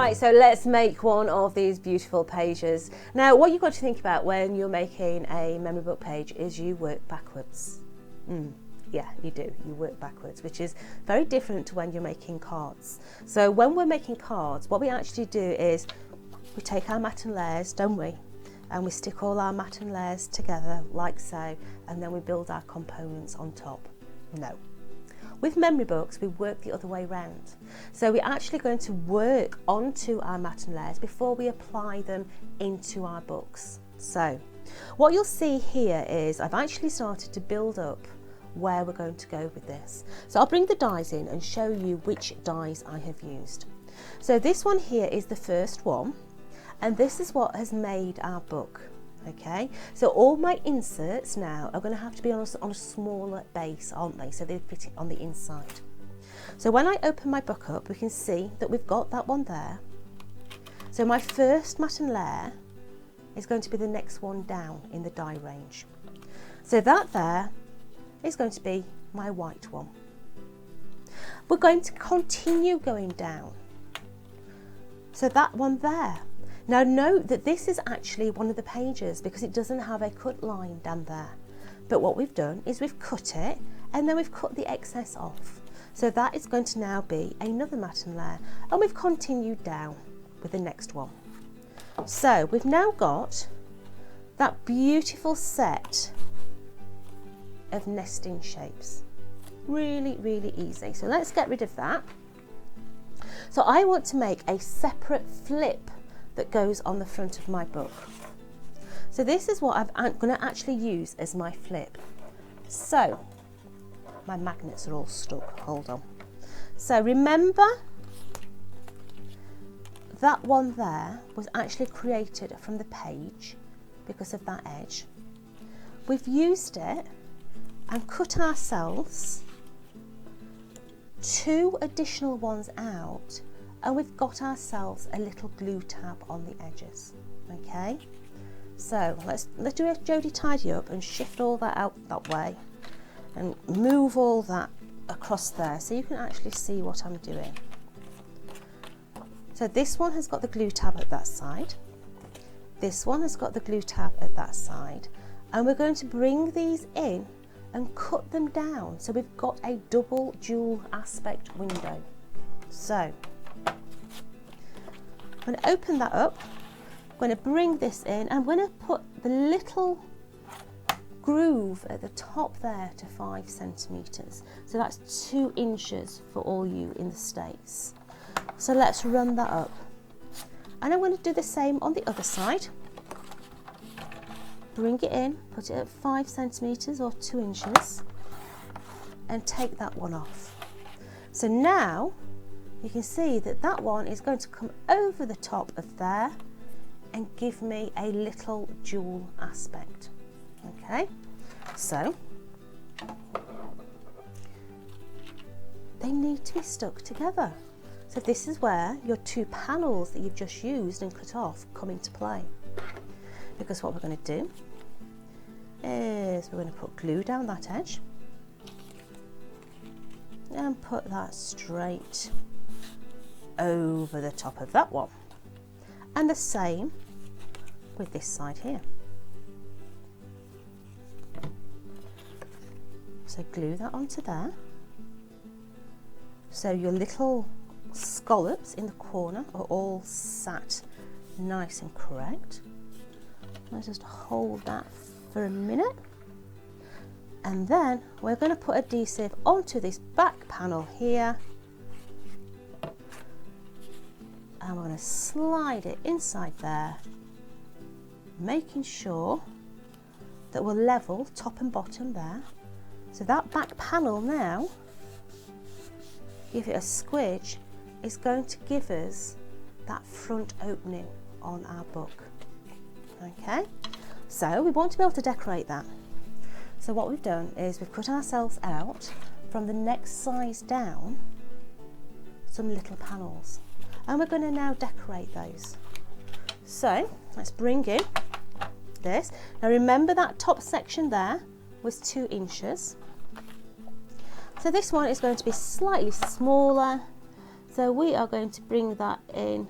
Right, so let's make one of these beautiful pages. Now, what you've got to think about when you're making a memory book page is you work backwards. Yeah, you do. You work backwards, which is very different to when you're making cards. So when we're making cards, what we actually do is we take our mat and layers, don't we? And we stick all our mat and layers together like so, and then we build our components on top. No. With memory books, we work the other way round. So we're actually going to work onto our mat and layers before we apply them into our books. So what you'll see here is I've actually started to build up where we're going to go with this. So I'll bring the dies in and show you which dies I have used. So this one here is the first one, and this is what has made our book. Okay, so all my inserts now are going to have to be on a smaller base, aren't they? So they fit it on the inside. So when I open my book up, we can see that we've got that one there. So my first mat and layer is going to be the next one down in the die range. So that there is going to be my white one. We're going to continue going down. So that one there. Now note that this is actually one of the pages because it doesn't have a cut line down there. But what we've done is we've cut it and then we've cut the excess off. So that is going to now be another mat and layer, and we've continued down with the next one. So we've now got that beautiful set of nesting shapes. Really, really easy. So let's get rid of that. So I want to make a separate flip that goes on the front of my book. So this is what I'm going to actually use as my flip. So my magnets are all stuck, hold on. So remember that one there was actually created from the page because of that edge. We've used it and cut ourselves 2 additional ones out, and we've got ourselves a little glue tab on the edges. Okay, so let's do a Jodie tidy up and shift all that out that way and move all that across there so you can actually see what I'm doing. So this one has got the glue tab at that side, this one has got the glue tab at that side, and we're going to bring these in and cut them down so we've got a double dual aspect window. So I'm going to open that up, I'm going to bring this in, I'm going to put the little groove at the top there to 5 centimetres. So that's 2 inches for all you in the States. So let's run that up. And I'm going to do the same on the other side. Bring it in, put it at 5 centimetres or 2 inches and take that one off. So now you can see that that one is going to come over the top of there and give me a little dual aspect. Okay, so they need to be stuck together. So this is where your 2 panels that you've just used and cut off come into play. Because what we're going to do is we're going to put glue down that edge and put that straight over the top of that one, and the same with this side here. So glue that onto there, so your little scallops in the corner are all sat nice and correct. Let's just hold that for a minute, and then we're going to put adhesive onto this back panel here, and we're going to slide it inside there, making sure that we're level top and bottom there. So that back panel now, give it a squidge, is going to give us that front opening on our book. Okay, so we want to be able to decorate that. So what we've done is we've cut ourselves out from the next size down some little panels, and we're going to now decorate those. So let's bring in this. Now remember that top section there was 2 inches. So this one is going to be slightly smaller. So we are going to bring that in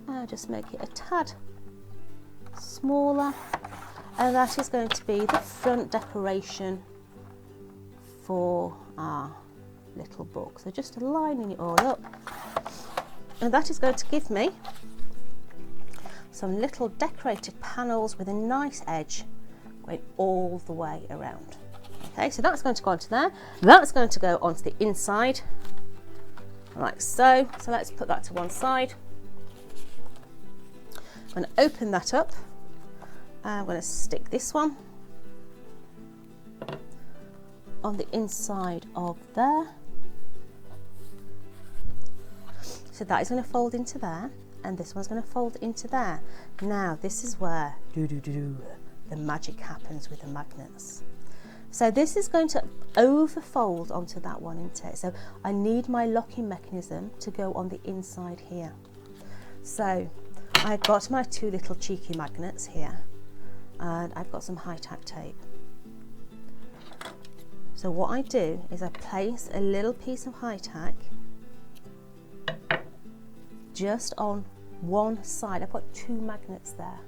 I'll just make it a tad smaller, and that is going to be the front decoration for our little book. So just aligning it all up, and that is going to give me some little decorated panels with a nice edge going all the way around. Okay, so that's going to go onto there. That's going to go onto the inside, like so. So let's put that to one side. I'm going to open that up. I'm going to stick this one on the inside of there. So that is going to fold into there, and this one's going to fold into there. Now this is where the magic happens with the magnets. So this is going to overfold onto that one, isn't it? So I need my locking mechanism to go on the inside here. So I've got my two little cheeky magnets here, and I've got some high tack tape. So what I do is I place a little piece of high tack just on one side. I've got two magnets there.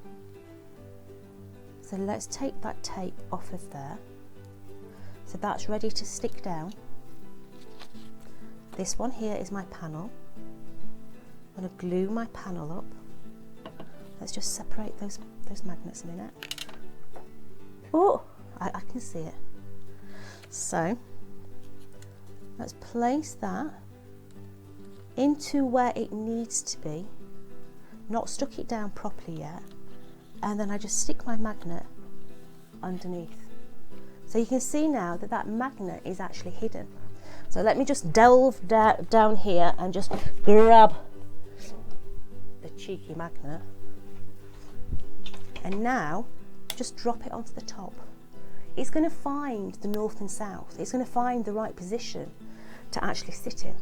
So let's take that tape off of there. So that's ready to stick down. This one here is my panel. I'm going to glue my panel up. Let's just separate those magnets a minute. Oh, I can see it. So let's place that into where it needs to be, not stuck it down properly yet, and then I just stick my magnet underneath. So you can see now that that magnet is actually hidden. So let me just delve down here and just grab the cheeky magnet, and now just drop it onto the top. It's going to find the north and south. It's going to find the right position to actually sit in.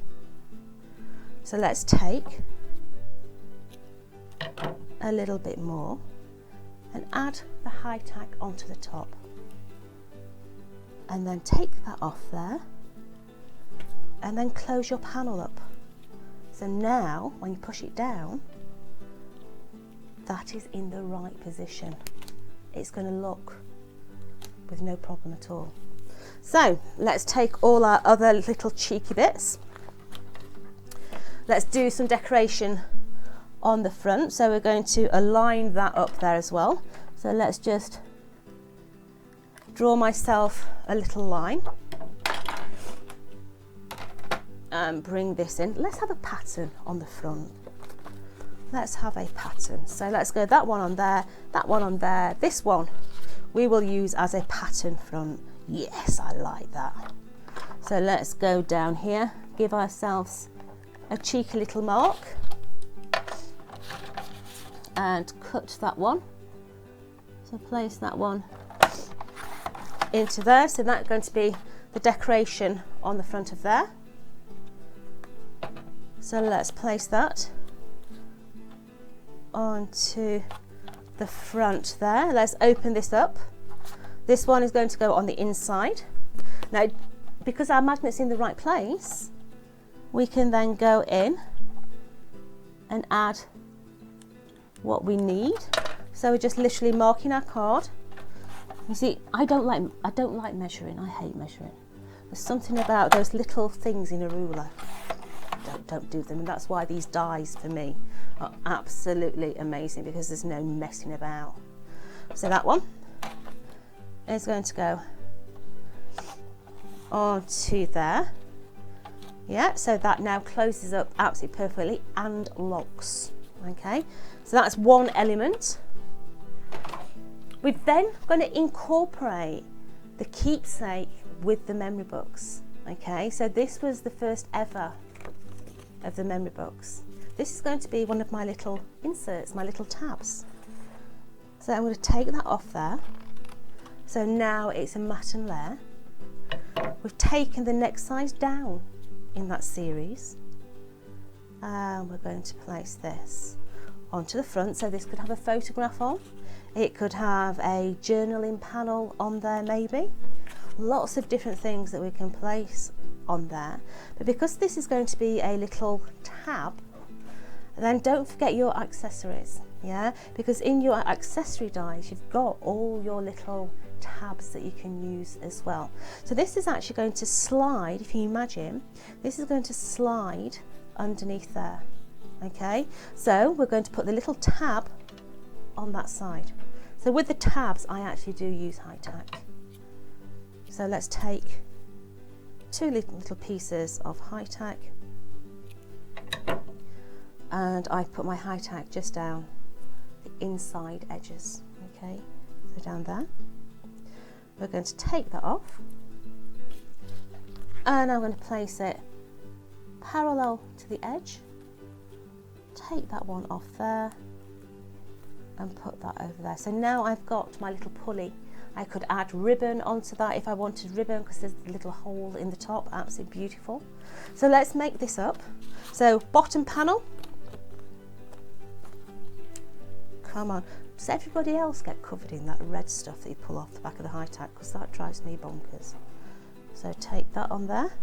So let's take a little bit more and add the high tack onto the top, and then take that off there, and then close your panel up. So now when you push it down, that is in the right position. It's going to look with no problem at all. So let's take all our other little cheeky bits. Let's do some decoration on the front. So we're going to align that up there as well. So let's just draw myself a little line and bring this in. Let's have a pattern on the front. Let's have a pattern. So let's go that one on there, that one on there. This one we will use as a pattern front. Yes, I like that. So let's go down here, give ourselves a cheeky little mark and cut that one. So place that one into there. So that's going to be the decoration on the front of there. So let's place that onto the front there. Let's open this up. This one is going to go on the inside. Now, because our magnet's in the right place, we can then go in and add what we need. So we're just literally marking our card. You see, I don't like measuring. I hate measuring. There's something about those little things in a ruler. Don't do them, and that's why these dies for me are absolutely amazing, because there's no messing about. So that one is going to go onto there. Yeah, so that now closes up absolutely perfectly and locks. Okay, so that's one element. We're then going to incorporate the keepsake with the memory books. Okay, so this was the first ever of the memory books. This is going to be one of my little inserts, my little tabs. So I'm going to take that off there. So now it's a matte and layer. We've taken the next size down in that series, and we're going to place this onto the front. So this could have a photograph on, it could have a journaling panel on there, maybe. Lots of different things that we can place on there. But because this is going to be a little tab, Then don't forget your accessories, yeah? Because in your accessory dies, you've got all your little tabs that you can use as well. So this is actually going to slide, if you imagine, this is going to slide underneath there, okay? So we're going to put the little tab on that side. So with the tabs, I actually do use high tack. So let's take 2 little pieces of high tack, and I put my high tack just down the inside edges, okay? So down there. We're going to take that off, and I'm going to place it parallel to the edge. Take that one off there and put that over there. So now I've got my little pulley. I could add ribbon onto that if I wanted ribbon, because there's a little hole in the top, absolutely beautiful. So let's make this up. So bottom panel, come on, does everybody else get covered in that red stuff that you pull off the back of the high tack? Because that drives me bonkers. So take that on there.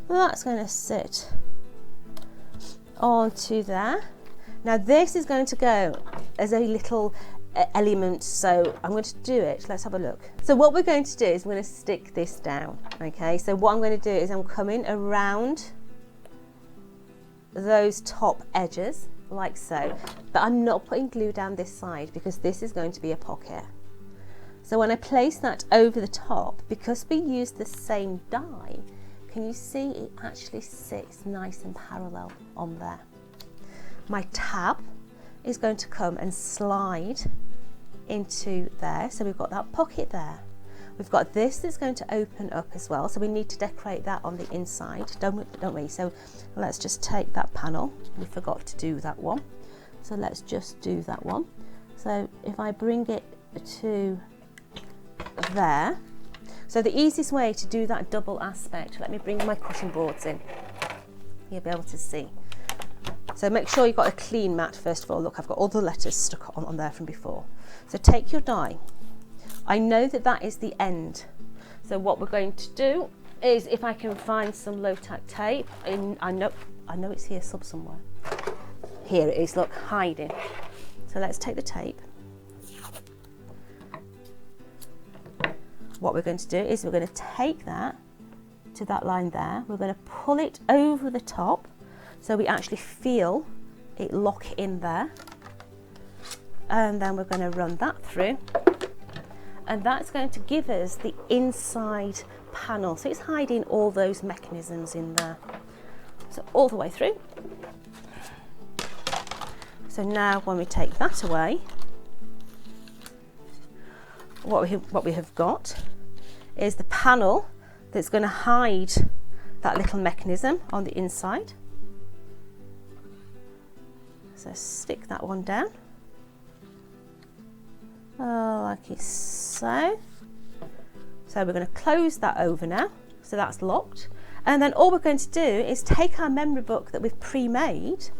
That's going to sit onto there. Now this is going to go as a little element, so I'm going to do it. Let's have a look. So what we're going to do is we're going to stick this down, okay? So what I'm going to do is I'm coming around those top edges like so, but I'm not putting glue down this side because this is going to be a pocket. So when I place that over the top, because we use the same die, can you see it actually sits nice and parallel on there? My tab is going to come and slide into there. So we've got that pocket there. We've got this that's going to open up as well. So we need to decorate that on the inside, don't we? So let's just take that panel. We forgot to do that one. So let's just do that one. So if I bring it to there. So the easiest way to do that double aspect, let me bring my cutting boards in. You'll be able to see. So make sure you've got a clean mat first of all. Look, I've got all the letters stuck on there from before. So take your die. I know that that is the end. So what we're going to do is, if I can find some low tack tape, I know it's here somewhere. Here it is, look, hiding. So let's take the tape. What we're going to do is we're going to take that to that line there. We're going to pull it over the top so we actually feel it lock in there. And then we're going to run that through. And that's going to give us the inside panel. So it's hiding all those mechanisms in there. So all the way through. So now when we take that away, what we have got is the panel that's going to hide that little mechanism on the inside. So stick that one down. Like so. So we're going to close that over now. So that's locked. And then all we're going to do is take our memory book that we've pre-made.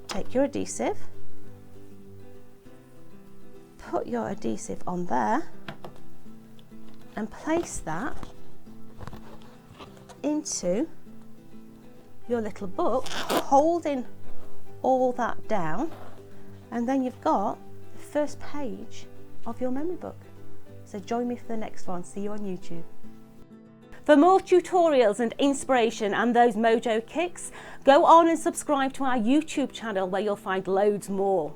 Take your adhesive. Put your adhesive on there. And place that into your little book, holding all that down. And then you've got the first page of your memory book. So join me for the next one. See you on YouTube. For more tutorials and inspiration and those mojo kicks, go on and subscribe to our YouTube channel where you'll find loads more.